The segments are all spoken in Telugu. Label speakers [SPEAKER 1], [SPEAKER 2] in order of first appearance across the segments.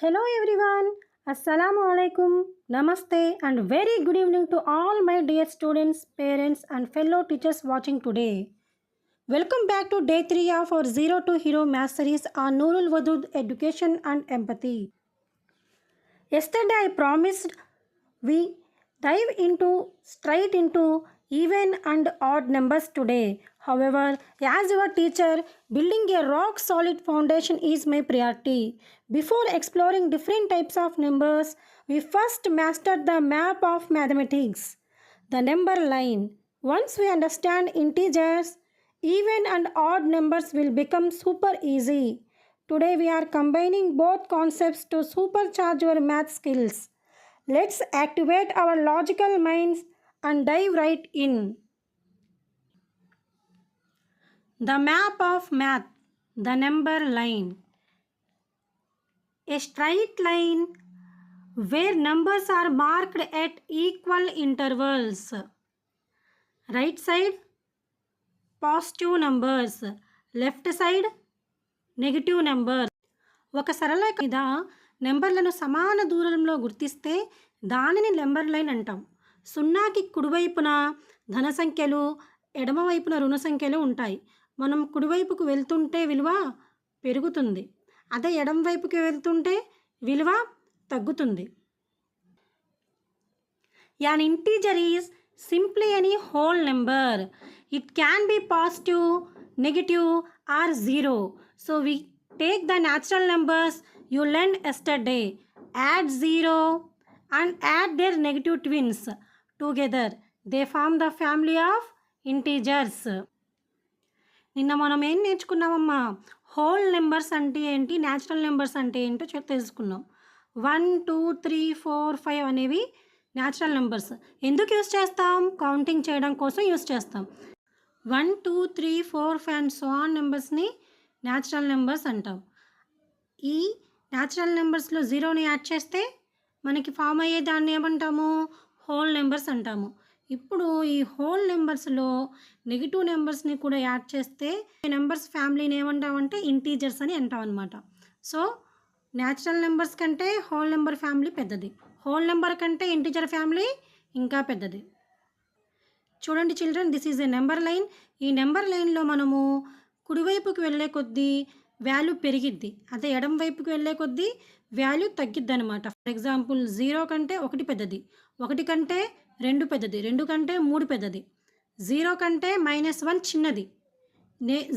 [SPEAKER 1] Hello everyone, Assalamu alaikum, Namaste, and very good evening to all my dear students, parents, and fellow teachers watching today. Welcome back to day 3 of our Zero to Hero Math series on Nurul Wadud Education and Empathy. Yesterday I promised we dive straight into even and odd numbers today. However, as your teacher, building a rock solid foundation is my priority. Before exploring different types of numbers, we first mastered the map of mathematics, the number line. Once we understand integers, even and odd numbers will become super easy. Today we are combining both concepts to supercharge your math skills. Let's activate our logical minds and dive right in. The map of math, the number line. A straight line where numbers are marked at equal intervals. Right side, positive numbers. Left side, negative number. ఒక సరళరేఖ మీద నెంబర్లను సమాన దూరంలో గుర్తిస్తే దానిని నెంబర్ లైన్ అంటాం. సున్నాకి కుడివైపున ధన సంఖ్యలు, ఎడమవైపున రుణ సంఖ్యలు ఉంటాయి. మనం కుడివైపుకు వెళ్తుంటే విలువ పెరుగుతుంది, అదే ఎడమవైపుకి వెళ్తుంటే విలువ తగ్గుతుంది. An integer is simply any whole number. It can be positive, negative or zero. So we take the natural numbers you learned yesterday, add 0 and add their negative twins together. They form the family of integers. నిన్న మనం ఏం నేర్చుకున్నామమ్మా? హోల్ నెంబర్స్ అంటే ఏంటి, న్యాచురల్ నెంబర్స్ అంటే ఏంటో తెలుసుకున్నాం. 1 2 3 4 5 అనేవి న్యాచురల్ నెంబర్స్. ఎందుకు యూస్ చేస్తాం? కౌంటింగ్ చేయడం కోసం యూస్ చేస్తాం. 1 2 3 4 5 అండ్ సో ఆన్ నెంబర్స్ని న్యాచురల్ నెంబర్స్ అంటాం. ఈ న్యాచురల్ నెంబర్స్లో జీరోని యాడ్ చేస్తే మనకి ఫామ్ అయ్యే దాన్ని ఏమంటాము? హోల్ నెంబర్స్ అంటాము. ఇప్పుడు ఈ హోల్ నెంబర్స్లో నెగిటివ్ నెంబర్స్ని కూడా యాడ్ చేస్తే నెంబర్స్ ఫ్యామిలీని ఏమంటామంటే ఇంటీజర్స్ అని అంటాం అనమాట. సో న్యాచురల్ నెంబర్స్ కంటే హోల్ నెంబర్ ఫ్యామిలీ పెద్దది, హోల్ నెంబర్ కంటే ఇంటీజర్ ఫ్యామిలీ ఇంకా పెద్దది. చూడండి children, this is a number line. ఈ నెంబర్ లైన్లో మనము కుడివైపుకి వెళ్ళే కొద్దీ వాల్యూ పెరిగిద్ది, అదే ఎడమ వైపుకి వెళ్ళే కొద్దీ వాల్యూ తగ్గిద్ది అనమాట. ఫర్ ఎగ్జాంపుల్ 0 కంటే 1 పెద్దది, 1 కంటే 2 పెద్దది, 2 కంటే 3 పెద్దది, 0 కంటే -1 చిన్నది.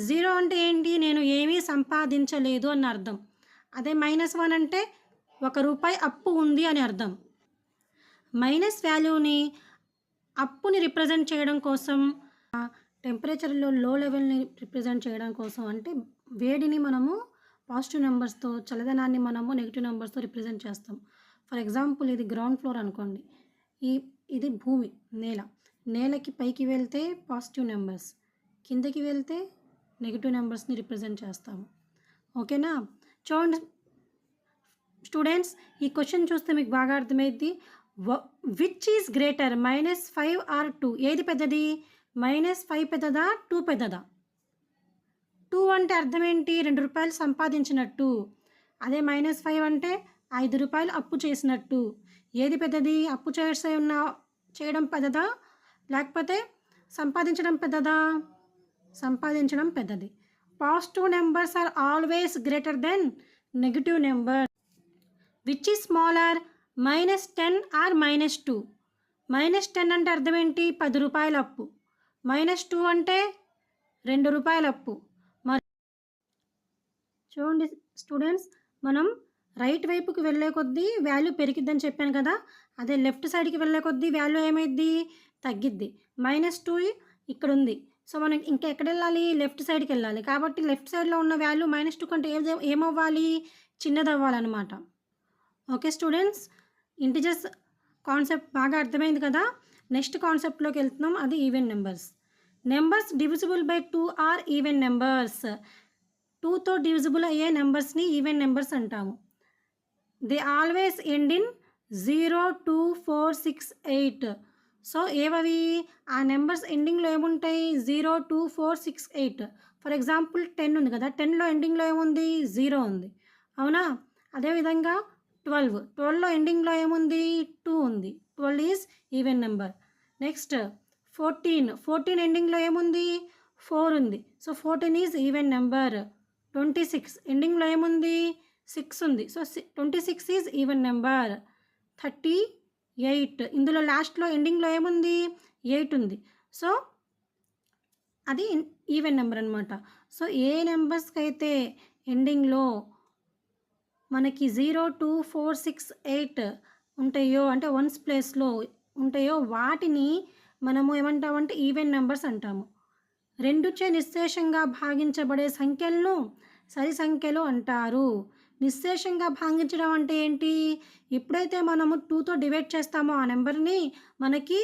[SPEAKER 1] 0 అంటే ఏంటి? నేను ఏమీ సంపాదించలేదు అని అర్థం. అదే -1 అంటే ₹1 అప్పు ఉంది అని అర్థం. మైనస్ వాల్యూని, అప్పుని రిప్రజెంట్ చేయడం కోసం, టెంపరేచర్లో లో లెవెల్ని రిప్రజెంట్ చేయడం కోసం, అంటే వేడిని మనము పాజిటివ్ నెంబర్స్తో, చల్లదనాన్ని మనము నెగిటివ్ నెంబర్స్తో రిప్రజెంట్ చేస్తాం. ఫర్ ఎగ్జాంపుల్ ఇది గ్రౌండ్ ఫ్లోర్ అనుకోండి, ఇది భూమి, నేలకి పైకి వెళ్తే పాజిటివ్ నెంబర్స్, కిందకి వెళ్తే నెగిటివ్ నెంబర్స్ని రిప్రజెంట్ చేస్తాము. ఓకేనా? చూడండి స్టూడెంట్స్, ఈ క్వశ్చన్ చూస్తే మీకు బాగా అర్థమైంది. Which is greater, -5 or 2? ఏది పెద్దది? -5 పెద్దదా, 2 పెద్దదా? 2 అంటే అర్థం ఏంటి? ₹2 సంపాదించినట్టు. అదే -5 అంటే ₹5 అప్పు చేసినట్టు. ఏది పెద్దది? అప్పు చేయడం పెద్దదా, లేకపోతే సంపాదించడం పెద్దదా? సంపాదించడం పెద్దది. Positive numbers are always greater than negative number. Which is smaller, -10 or -2? -10 అంటే అర్థం ఏంటి? ₹10 అప్పు. -2 అంటే ₹2 అప్పు. మరి చూడండి స్టూడెంట్స్, మనం రైట్ వైపుకి వెళ్ళే కొద్దీ వాల్యూ పెరిగిద్దని చెప్పాను కదా, అదే లెఫ్ట్ సైడ్కి వెళ్ళే కొద్దీ వాల్యూ ఏమైద్ది? తగ్గిద్ది. -2 ఇక్కడ ఉంది, సో మనం ఇంకా ఎక్కడ వెళ్ళాలి? లెఫ్ట్ సైడ్కి వెళ్ళాలి. కాబట్టి లెఫ్ట్ సైడ్లో ఉన్న వాల్యూ -2 కంటే ఏమవ్వాలి? చిన్నది అవ్వాలన్నమాట. ఓకే స్టూడెంట్స్, ఇంటిజర్స్ కాన్సెప్ట్ బాగా అర్థమైంది కదా. నెక్స్ట్ కాన్సెప్ట్లోకి వెళ్తున్నాం, అది even numbers. Numbers divisible by 2 are even numbers. 2తో డివిజిబుల్ అయ్యే నెంబర్స్ని ఈవెన్ నెంబర్స్ అంటాము. They always end in 0 2 4 6 8. So ఏవవి? ఆ నెంబర్స్ ఎండింగ్లో ఏముంటాయి? 0 2 4 6 8. ఫర్ ఎగ్జాంపుల్ 10 ఉంది కదా, 10లో ఎండింగ్లో ఏముంది? 0 ఉంది, అవునా? అదేవిధంగా 12లో ఎండింగ్లో ఏముంది 2 ఉంది. 12 ఈజ్ ఈవెన్ నెంబర్. నెక్స్ట్ 14 ఎండింగ్లో ఏముంది 4 ఉంది. So 14 is even number. 26 ఎండింగ్లో ఏముంది 6 ఉంది. So 26 is even number. 38 ఇందులో లాస్ట్లో ఎండింగ్లో ఏముంది 8 ఉంది. సో అది ఈవెన్ నెంబర్ అనమాట. సో ఏ నెంబర్స్కి అయితే ఎండింగ్లో మనకి 0, 2, 4, 6, 8 ఉంటాయో, అంటే వన్స్ ప్లేస్లో ఉంటాయో వాటిని మనము ఏమంటామంటే ఈవెన్ నెంబర్స్ అంటాము. 2చే నిశ్శేషంగా భాగించబడే సంఖ్యలను సరి సంఖ్యలు అంటారు. నిశ్శేషంగా భాగించడం అంటే ఏంటి? ఎప్పుడైతే మనము 2తో డివైడ్ చేస్తామో ఆ నెంబర్ని మనకి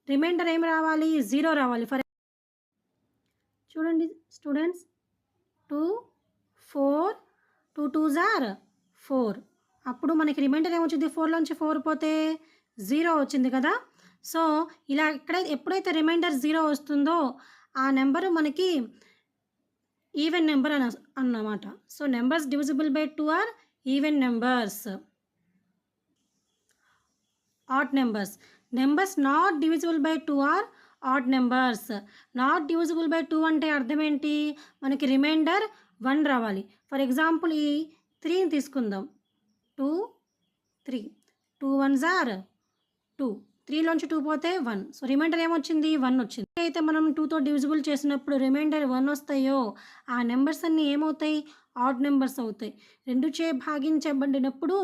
[SPEAKER 1] రిమైండర్ ఏం రావాలి 0 రావాలి. చూడండి స్టూడెంట్స్, 2, 4, 2 2s are 4. అప్పుడు మనకి రిమైండర్ ఏమొచ్చింది 4లోంచి 4 పోతే 0 వచ్చింది కదా. సో ఇలా ఎప్పుడైతే రిమైండర్ 0 వస్తుందో ఆ నెంబరు మనకి ఈవెన్ నెంబర్ అన్నమాట. So numbers divisible by 2 are even numbers. Odd numbers. Numbers not divisible by 2 are odd numbers. Not divisible by 2 అంటే అర్థం ఏంటి? మనకి రిమైండర్ 1 రావాలి. ఫర్ ఎగ్జాంపుల్ ఈ 3ని తీసుకుందాం. 2, 3. 2 1s are 2. 3లోంచి 2 పోతే 1. సో రిమైండర్ ఏమొచ్చింది 1 వచ్చింది. అయితే మనం 2తో డివిజిబుల్ చేసినప్పుడు రిమైండర్ 1 వస్తాయో ఆ నెంబర్స్ అన్నీ ఏమవుతాయి? ఆడ్ నెంబర్స్ అవుతాయి. 2చే భాగించబడినప్పుడు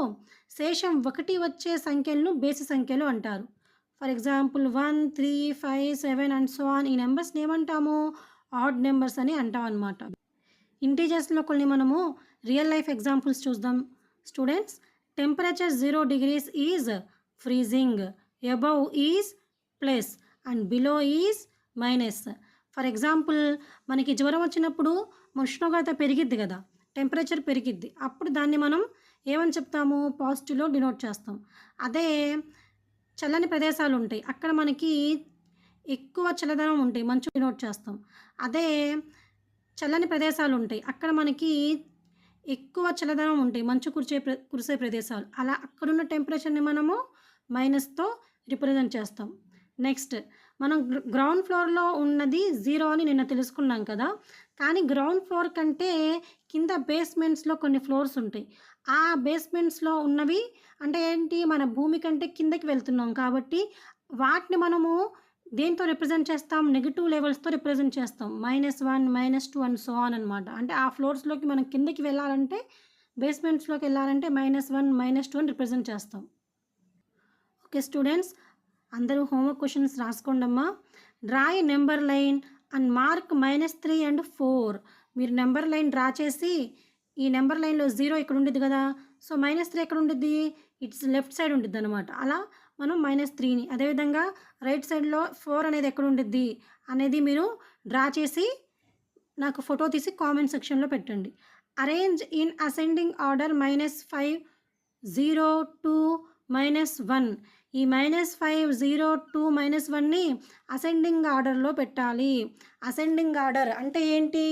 [SPEAKER 1] శేషం 1 వచ్చే సంఖ్యలను బేసి సంఖ్యలు అంటారు. For example 1, 3, 5, 7 and so on. ఈ నెంబర్స్ని ఏమంటాము? ఆడ్ నెంబర్స్ అని అంటాం అన్నమాట. ఇంటీజర్స్లో కొన్ని మనము రియల్ లైఫ్ ఎగ్జాంపుల్స్ చూద్దాం students. Temperature 0 degrees is freezing, above is plus and below is minus. For example మనకి జ్వరం వచ్చినప్పుడు ఉష్ణోగ్రత పెరిగిద్ది కదా, టెంపరేచర్ పెరిగిద్ది. అప్పుడు దాన్ని మనం ఏమని చెప్తాము? పాజిటివ్లో డినోట్ చేస్తాం. అదే చల్లని ప్రదేశాలు ఉంటాయి, అక్కడ మనకి ఎక్కువ చల్లదనం ఉంటాయి, మంచు డినోట్ చేస్తాం. అదే చల్లని ప్రదేశాలు ఉంటాయి, అక్కడ మనకి ఎక్కువ చల్లదనం ఉంటాయి, మంచు కురిసే ప్రదేశాలు. అలా అక్కడున్న టెంపరేచర్ని మనము మైనస్తో రిప్రజెంట్ చేస్తాం. నెక్స్ట్ మనం గ్రౌండ్ ఫ్లోర్లో ఉన్నది 0 అని నిన్న తెలుసుకున్నాం కదా. కానీ గ్రౌండ్ ఫ్లోర్ కంటే కింద బేస్మెంట్స్లో కొన్ని ఫ్లోర్స్ ఉంటాయి. ఆ బేస్మెంట్స్లో ఉన్నవి అంటే ఏంటి? మన భూమి కంటే కిందకి వెళ్తున్నాం కాబట్టి వాటిని మనము దేంతో రిప్రజెంట్ చేస్తాం? నెగిటివ్ లెవెల్స్తో రిప్రజెంట్ చేస్తాం. -1, -2 అండ్ సో ఆన్ అనమాట. అంటే ఆ ఫ్లోర్స్లోకి మనం కిందకి వెళ్ళాలంటే, బేస్మెంట్స్లోకి వెళ్ళాలంటే -1, -2 అని రిప్రజెంట్ చేస్తాం. ఓకే స్టూడెంట్స్, అందరూ హోంవర్క్ క్వశ్చన్స్ రాసుకోండమ్మా. Draw a number line and mark -3 and 4. మీరు నెంబర్ లైన్ డ్రా చేసి ఈ నెంబర్ లైన్లో 0 ఇక్కడ ఉండిద్ది కదా, సో -3 ఎక్కడ ఉండిద్ది? ఇట్స్ లెఫ్ట్ సైడ్ ఉండిద్ది అనమాట. అలా మనం -3ని, అదేవిధంగా రైట్ సైడ్లో 4 అనేది ఎక్కడ ఉండిద్ది అనేది మీరు డ్రా చేసి నాకు ఫోటో తీసి కామెంట్ సెక్షన్లో పెట్టండి. Arrange in ascending order -5, 0, 2, -1. ఈ -5, 0, 2, -1ని అసెండింగ్ ఆర్డర్లో పెట్టాలి. అసెండింగ్ ఆర్డర్ అంటే ఏంటి?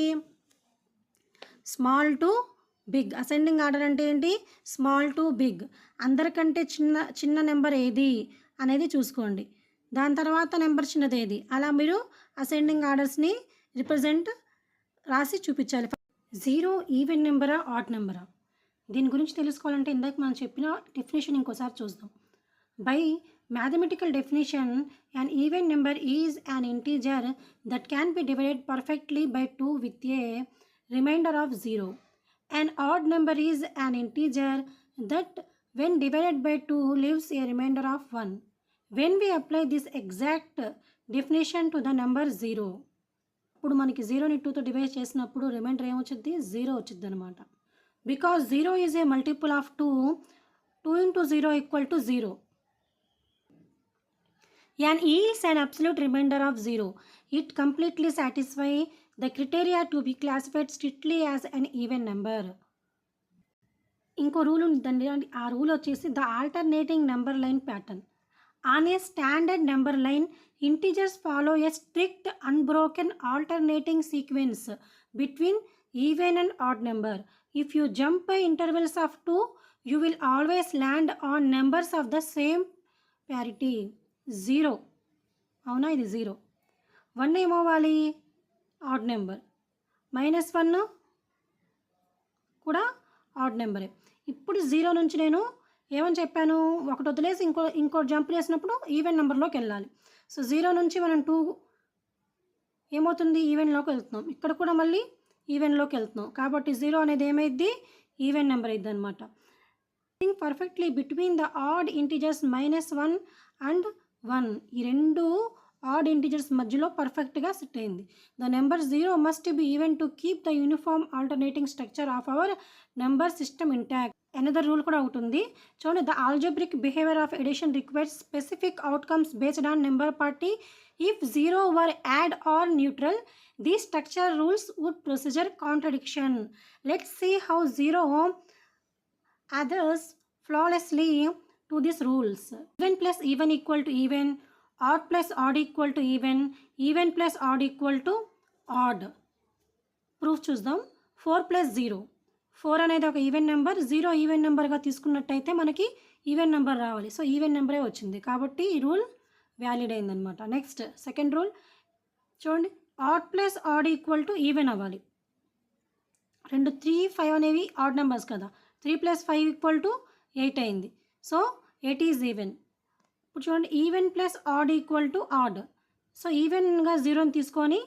[SPEAKER 1] Small to big. Ascending order అంటే ఏంటి? Small to big. అందరికంటే చిన్న నెంబర్ ఏది అనేది చూసుకోండి, దాని తర్వాత నెంబర్ చిన్నది ఏది, అలా మీరు అసెండింగ్ ఆర్డర్స్ని రిప్రజెంట్ రాసి చూపించాలి. 0 ఈవెన్ నెంబరా ఆడ్ నెంబరా? దీని గురించి తెలుసుకోవాలంటే ఇందాక మనం చెప్పిన డెఫినేషన్ ఇంకోసారి చూద్దాం. By mathematical definition, an even number is an integer that can be divided perfectly by 2 with a remainder of 0. An odd number is an integer that when divided by 2 leaves a remainder of 1. When we apply this exact definition to the number 0, ఇప్పుడు మనకి 0ని 2తో డివైడ్ చేసినప్పుడు రిమైండర్ ఏమొచ్చింది? 0 వచ్చింది అనమాట. Because 0 is a multiple of 2, 2 into 0 = 0. An yields an absolute remainder of 0. It completely satisfies the criteria to be classified strictly as an even number. ఇంకో రూల్ ఉందండి, ఆ రూల్ వచ్చేసి the alternating number line pattern. On a standard number line, integers follow A strict unbroken alternating sequence between even and odd number. If you jump by intervals of 2, you will always land on numbers of the same parity. 0 అవునా, ఇది 0. 1 ఏమవ్వాలి, ఆడ్ నెంబర్. -1 కూడా ఆడ్ నెంబరే. ఇప్పుడు 0 నుంచి నేను ఏమని చెప్పాను, ఒకటి వదిలేసి ఇంకో జంప్ చేసినప్పుడు ఈవెన్ నెంబర్లోకి వెళ్ళాలి. సో 0 నుంచి మనం 2 ఏమవుతుంది, ఈవెన్లోకి వెళ్తున్నాం. ఇక్కడ కూడా మళ్ళీ ఈవెన్లోకి వెళ్తున్నాం. కాబట్టి 0 అనేది ఏమైద్ది, ఈవెన్ నెంబర్ అయింది అనమాట. Think perfectly between the odd integers -1 and 1. ఈ రెండు ఆడ్ ఇంటీజర్స్ మధ్యలో పర్ఫెక్ట్గా సెట్ అయింది. The number 0 must be even to keep the uniform alternating structure of our number system intact. Another rule కూడా ఒకటి ఉంది చూడండి. The algebraic behaviour of addition requires specific outcomes based on number party. If 0 were add or neutral, these structure rules would procedure contradiction. Let's see how 0 adheres flawlessly to these rules. Even plus even equal to even, odd plus odd equal to even plus odd equal to odd. Proof చూద్దాం. 4 plus 0. 4 అనేది ఒక ఈవెన్ నెంబర్, 0 ఈవెన్ నెంబర్గా తీసుకున్నట్టయితే మనకి ఈవెన్ నెంబర్ రావాలి. సో ఈవెన్ నెంబరే వచ్చింది కాబట్టి ఈ రూల్ వ్యాలిడ్ అయిందనమాట. నెక్స్ట్ సెకండ్ రూల్ చూడండి. Odd plus odd equal to even అవ్వాలి. 2 3 5 అనేవి ఆడ్ నెంబర్స్ కదా. 3 + 5 = 8 అయింది. So 8 is even. ఇప్పుడు చూడండి, even plus odd equal to odd. So ఈవెన్గా 0ని తీసుకొని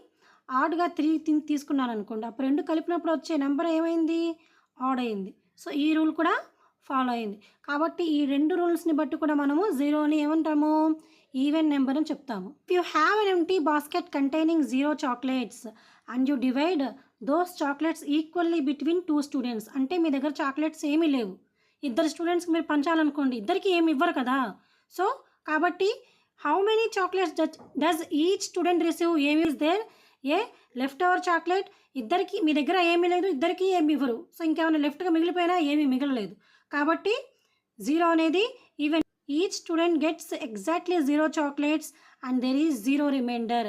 [SPEAKER 1] ఆడ్గా 3 తీసుకున్నాను అనుకోండి. అప్పుడు 2 కలిపినప్పుడు వచ్చే నెంబర్ ఏమైంది, ఆడ్ అయింది. సో ఈ రూల్ కూడా ఫాలో అయింది. కాబట్టి ఈ 2 రూల్స్ని బట్టి కూడా మనము 0ని ఏమంటాము, ఈవెన్ నెంబర్ అని చెప్తాము. If you have an empty basket containing 0 chocolates and you divide those chocolates equally between 2 students. అంటే మీ దగ్గర చాక్లెట్స్ ఏమీ లేవు, 2 స్టూడెంట్స్కి మీరు పంచాలనుకోండి, ఇద్దరికి ఏమి ఇవ్వరు కదా. సో కాబట్టి how many chocolates does each student receive, ఏమి is there, a left over chocolate. ఇద్దరికి మీ దగ్గర ఏమీ లేదు, ఇద్దరికి ఏమి ఇవ్వరు. సో ఇంకేమైనా లెఫ్ట్గా మిగిలిపోయినా ఏమీ మిగలలేదు. కాబట్టి 0 అనేది even. Each student gets exactly 0 chocolates and there is 0 remainder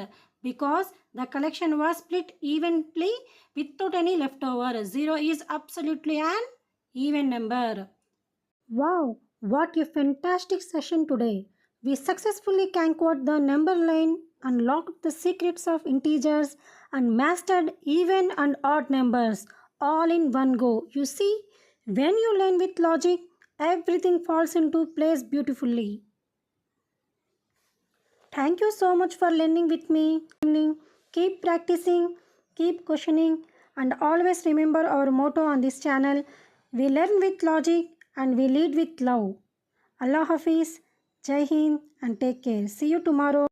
[SPEAKER 1] because the collection was split evenly without any leftover. 0 is absolutely an even number. Wow, what a fantastic session today. We successfully conquered the number line, unlocked the secrets of integers and mastered even and odd numbers all in one go. You see, when you learn with logic, everything falls into place beautifully. Thank you so much for learning with me. Keep practicing, keep questioning, and always remember our motto on this channel: we learn with logic and we lead with love. Allah Hafiz, Jai Hind, and take care. See you tomorrow.